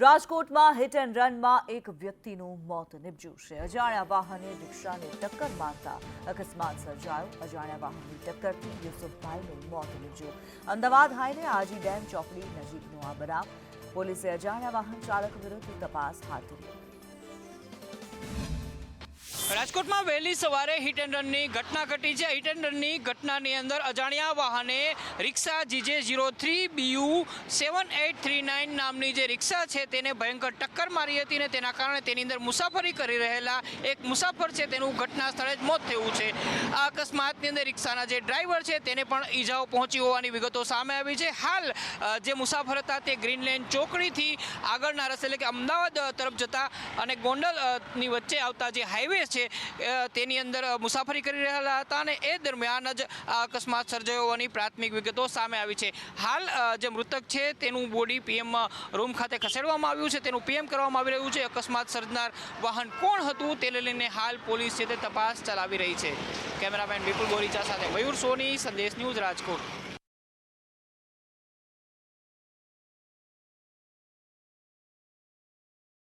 રાજકોટમાં hit and રનમાં એક વ્યક્તિનું મોત નીપજ્યું છે। અજાણ્યા વાહને રિક્ષાને ટક્કર મારતા અકસ્માત સર્જાયો। અજાણ્યા વાહનની ટક્કરથી યુસુફભાઈનું મોત નીપજ્યું। અમદાવાદ હાઈવે આજી ડેમ ચોકડી નજીકનો આ બનાવ। પોલીસે અજાણ્યા વાહન ચાલક વિરુદ્ધ તપાસ હાથ ધરી। રાજકોટમાં વહેલી સવારે હિટ એન્ડ રનની ઘટના ઘટી છે। હિટ એન્ડ રનની ઘટનાની અંદર અજાણ્યા વાહને રિક્ષા GJ03 BU 7839 નામની જે રિક્ષા છે તેને ભયંકર ટક્કર મારી હતી ને તેના કારણે તેની અંદર મુસાફરી કરી રહેલા એક મુસાફર છે તેનું ઘટના સ્થળે જ મોત થયું છે। આ અકસ્માતની અંદર રિક્ષાના જે ડ્રાઈવર છે તેને પણ ઈજાઓ પહોંચી હોવાની વિગતો સામે આવી છે। હાલ જે મુસાફર હતા તે ગ્રીન લેન ચોકડીથી આગળના રસ્તે એટલે કે અમદાવાદ તરફ જતા અને ગોંડલની વચ્ચે આવતા જે હાઈવે છે તેની અંદર મુસાફરી કરી રહેલા હતા અને એ દરમિયાન જ આ અકસ્માત સર્જાયો હોવાની પ્રાથમિક વિગતો સામે આવી છે। હાલ જે મૃતક છે તેનું બોડી પીએમ રૂમ ખાતે ખસેડવામાં આવ્યું છે, તેનું પીએમ કરવામાં આવી રહ્યું છે। અકસ્માત સર્જનાર વાહન કોણ હતું તે લઈને હાલ પોલીસ છે તે તપાસ ચલાવી રહી છે। કેમેરામેન વિપુલ બોરીચા સાથે મયુર સોની, સંદેશ ન્યૂઝ, રાજકોટ।